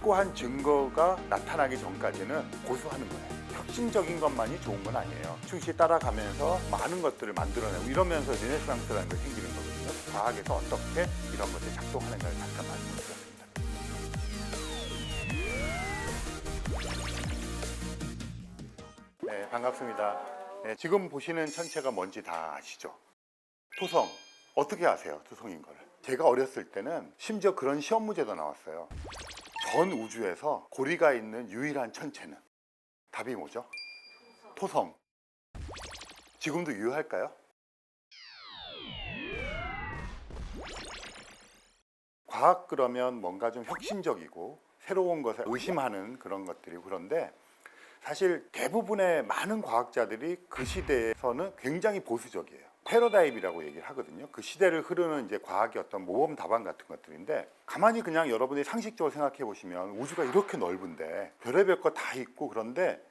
확고한 증거가 나타나기 전까지는 고수하는 거예요. 혁신적인 것만이 좋은 건 아니에요. 충실히 따라가면서 많은 것들을 만들어내고 이러면서 르네상스라는 게 생기는 거거든요. 과학에서 어떻게 이런 것들이 작동하는가를 잠깐 말씀드렸습니다. 네, 반갑습니다. 네, 지금 보시는 천체가 뭔지 다 아시죠? 토성. 어떻게 아세요? 토성인 거를. 제가 어렸을 때는 심지어 그런 시험 문제도 나왔어요. 전 우주에서 고리가 있는 유일한 천체는? 답이 뭐죠? 토성. 지금도 유효할까요? 과학 그러면 뭔가 좀 혁신적이고 새로운 것을 의심하는 그런 것들이, 그런데 사실 대부분의 많은 과학자들이 그 시대에서는 굉장히 보수적이에요. 패러다임이라고 얘기를 하거든요. 그 시대를 흐르는 이제 과학의 어떤 모범 답안 같은 것들인데, 가만히 그냥 여러분이 상식적으로 생각해 보시면 우주가 이렇게 넓은데 별의별 거 다 있고, 그런데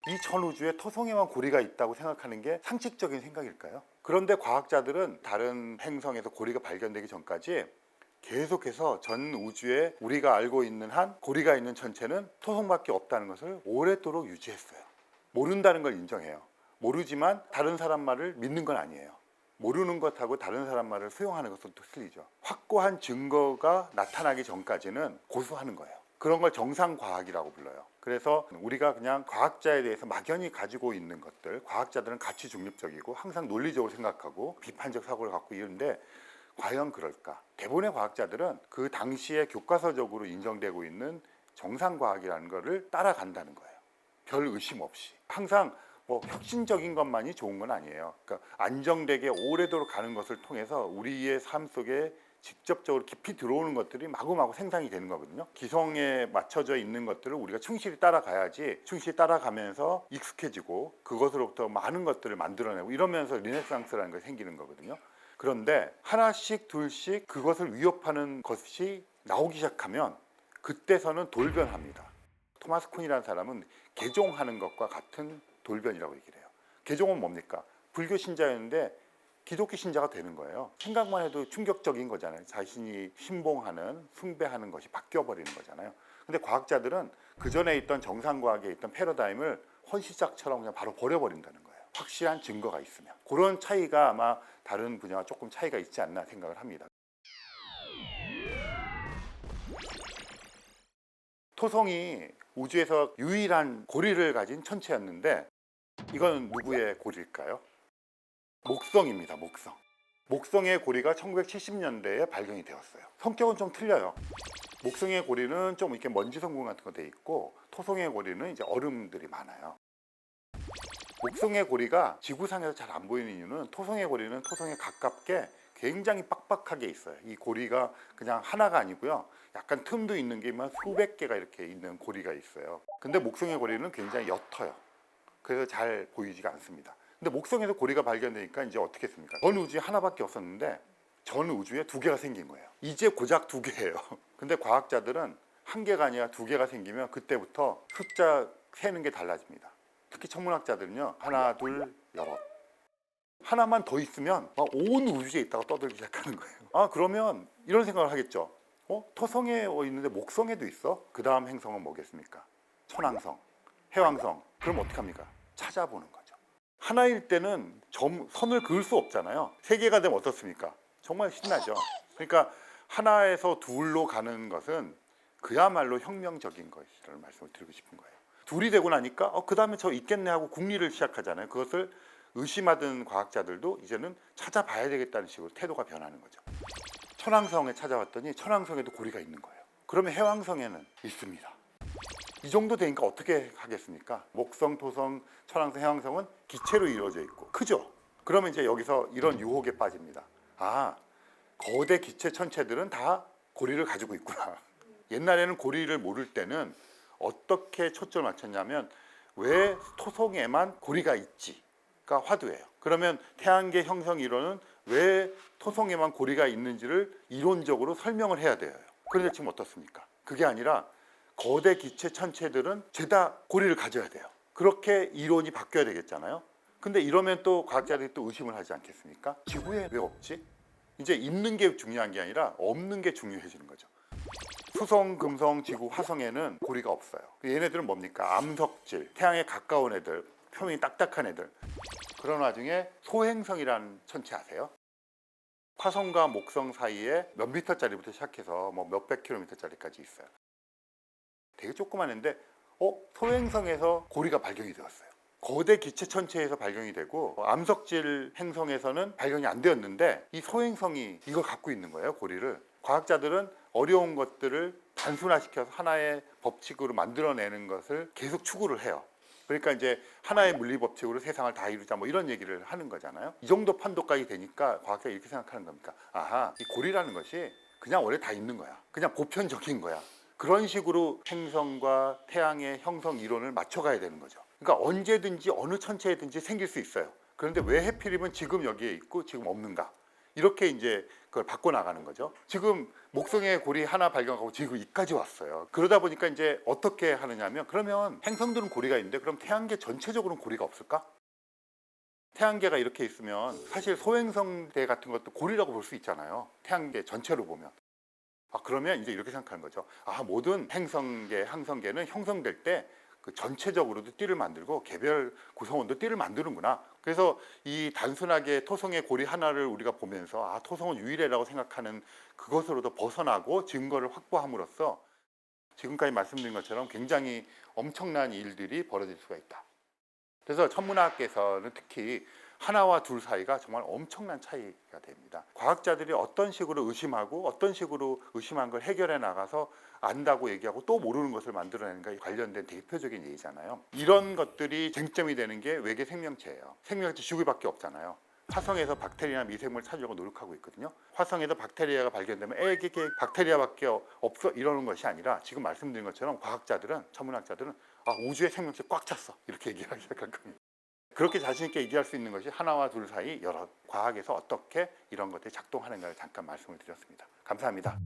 이 전우주에 토성에만 고리가 있다고 생각하는 게 상식적인 생각일까요? 그런데 과학자들은 다른 행성에서 고리가 발견되기 전까지 계속해서 전 우주에 우리가 알고 있는 한 고리가 있는 천체는 토성밖에 없다는 것을 오랫도록 유지했어요. 모른다는 걸 인정해요. 모르지만 다른 사람 말을 믿는 건 아니에요. 모르는 것하고 다른 사람 말을 수용하는 것은 또 틀리죠. 확고한 증거가 나타나기 전까지는 고수하는 거예요. 그런 걸 정상과학이라고 불러요. 그래서 우리가 그냥 과학자에 대해서 막연히 가지고 있는 것들, 과학자들은 가치 중립적이고 항상 논리적으로 생각하고 비판적 사고를 갖고 이러는데, 과연 그럴까? 대부분의 과학자들은 그 당시에 교과서적으로 인정되고 있는 정상과학이라는 것을 따라간다는 거예요. 별 의심 없이. 항상 뭐 혁신적인 것만이 좋은 건 아니에요. 그러니까 안정되게 오래도록 가는 것을 통해서 우리의 삶 속에 직접적으로 깊이 들어오는 것들이 마구마구 생산이 되는 거거든요. 기성에 맞춰져 있는 것들을 우리가 충실히 따라가야지, 충실히 따라가면서 익숙해지고 그것으로부터 많은 것들을 만들어내고 이러면서 르네상스라는 것이 생기는 거거든요. 그런데 하나씩 둘씩 그것을 위협하는 것이 나오기 시작하면 그때서는 돌변합니다. 토마스 쿤이라는 사람은 개종하는 것과 같은 돌변이라고 얘기를 해요. 개종은 뭡니까? 불교 신자였는데 기독교 신자가 되는 거예요. 생각만 해도 충격적인 거잖아요. 자신이 신봉하는, 숭배하는 것이 바뀌어버리는 거잖아요. 근데 과학자들은 그 전에 있던 정상과학에 있던 패러다임을 헌시작처럼 그냥 바로 버려버린다는 거예요. 확실한 증거가 있으면. 그런 차이가 아마 다른 분야와 조금 차이가 있지 않나 생각을 합니다. 토성이 우주에서 유일한 고리를 가진 천체였는데, 이건 누구의 고리일까요? 목성입니다. 목성. 목성의 고리가 1970년대에 발견이 되었어요. 성격은 좀 틀려요. 목성의 고리는 좀 이렇게 먼지 성분 같은 거 돼 있고, 토성의 고리는 이제 얼음들이 많아요. 목성의 고리가 지구상에서 잘 안 보이는 이유는, 토성의 고리는 토성에 가깝게 굉장히 빡빡하게 있어요. 이 고리가 그냥 하나가 아니고요, 약간 틈도 있는 게 수백 개가 이렇게 있는 고리가 있어요. 근데 목성의 고리는 굉장히 옅어요. 그래서 잘 보이지가 않습니다. 근데 목성에서 고리가 발견되니까 이제 어떻게 했습니까? 전 우주에 하나밖에 없었는데 전 우주에 두 개가 생긴 거예요. 이제 고작 두 개예요. 근데 과학자들은 한 개가 아니라 두 개가 생기면 그때부터 숫자 세는 게 달라집니다. 특히 천문학자들은요, 하나, 둘, 여럿. 하나만 더 있으면 온 우주에 있다가 떠들기 시작하는 거예요. 그러면 이런 생각을 하겠죠. 토성에 있는데 목성에도 있어? 그 다음 행성은 뭐겠습니까? 천왕성, 해왕성. 그럼 어떻게 합니까? 찾아보는 거죠. 하나일 때는 선을 그을 수 없잖아요. 세 개가 되면 어떻습니까? 정말 신나죠. 그러니까 하나에서 둘로 가는 것은 그야말로 혁명적인 것이라는 말씀을 드리고 싶은 거예요. 둘이 되고 나니까 그 다음에 저 있겠네 하고 궁리를 시작하잖아요. 그것을 의심하던 과학자들도 이제는 찾아봐야 되겠다는 식으로 태도가 변하는 거죠. 천왕성에 찾아왔더니 천왕성에도 고리가 있는 거예요. 그러면 해왕성에는 있습니다. 이 정도 되니까 어떻게 하겠습니까? 목성, 토성, 천왕성, 해왕성은 기체로 이루어져 있고 크죠? 그러면 이제 여기서 이런 유혹에 빠집니다. 거대 기체 천체들은 다 고리를 가지고 있구나. 옛날에는 고리를 모를 때는 어떻게 초점을 맞췄냐면, 왜 토성에만 고리가 있지가 화두예요. 그러면 태양계 형성 이론은 왜 토성에만 고리가 있는지를 이론적으로 설명을 해야 돼요. 그런데 지금 어떻습니까? 그게 아니라 거대 기체 천체들은 죄다 고리를 가져야 돼요. 그렇게 이론이 바뀌어야 되겠잖아요. 근데 이러면 또 과학자들이 또 의심을 하지 않겠습니까? 지구에 왜 없지? 이제 있는 게 중요한 게 아니라 없는 게 중요해지는 거죠. 수성, 금성, 지구, 화성에는 고리가 없어요. 얘네들은 뭡니까? 암석질, 태양에 가까운 애들, 표면이 딱딱한 애들. 그런 와중에 소행성이라는 천체 아세요? 화성과 목성 사이에 몇 미터짜리부터 시작해서 뭐 몇백 킬로미터짜리까지 있어요. 되게 조그만한데 소행성에서 고리가 발견이 되었어요. 거대 기체 천체에서 발견이 되고 암석질 행성에서는 발견이 안 되었는데 이 소행성이 이걸 갖고 있는 거예요, 고리를. 과학자들은 어려운 것들을 단순화시켜서 하나의 법칙으로 만들어내는 것을 계속 추구를 해요. 그러니까 이제 하나의 물리 법칙으로 세상을 다 이루자 뭐 이런 얘기를 하는 거잖아요. 이 정도 판도까지 되니까 과학자가 이렇게 생각하는 겁니까? 아하, 이 고리라는 것이 그냥 원래 다 있는 거야. 그냥 보편적인 거야. 그런 식으로 행성과 태양의 형성 이론을 맞춰가야 되는 거죠. 그러니까 언제든지 어느 천체에든지 생길 수 있어요. 그런데 왜 해필이면 지금 여기에 있고 지금 없는가? 이렇게 이제 그걸 바꿔 나가는 거죠. 지금 목성의 고리 하나 발견하고 지금 여기까지 왔어요. 그러다 보니까 이제 어떻게 하느냐면, 그러면 행성들은 고리가 있는데 그럼 태양계 전체적으로는 고리가 없을까? 태양계가 이렇게 있으면 사실 소행성대 같은 것도 고리라고 볼 수 있잖아요. 태양계 전체로 보면. 그러면 이제 이렇게 생각하는 거죠. 모든 행성계, 항성계는 형성될 때 그 전체적으로도 띠를 만들고 개별 구성원도 띠를 만드는구나. 그래서 이 단순하게 토성의 고리 하나를 우리가 보면서 토성은 유일해라고 생각하는 그것으로도 벗어나고 증거를 확보함으로써 지금까지 말씀드린 것처럼 굉장히 엄청난 일들이 벌어질 수가 있다. 그래서 천문학에서는 특히 하나와 둘 사이가 정말 엄청난 차이가 됩니다. 과학자들이 어떤 식으로 의심하고 어떤 식으로 의심한 걸 해결해 나가서 안다고 얘기하고 또 모르는 것을 만들어내는 것에 관련된 대표적인 예잖아요. 이런 것들이 쟁점이 되는 게 외계 생명체예요. 생명체 지구밖에 없잖아요. 화성에서 박테리아나 미생물을 찾으려고 노력하고 있거든요. 화성에서 박테리아가 발견되면 이게 박테리아밖에 없어 이러는 것이 아니라 지금 말씀드린 것처럼 과학자들은, 천문학자들은 우주의 생명체 꽉 찼어 이렇게 얘기하기 시작할 겁니다. 그렇게 자신 있게 얘기할 수 있는 것이 하나와 둘 사이 여러 과학에서 어떻게 이런 것들이 작동하는가를 잠깐 말씀을 드렸습니다. 감사합니다.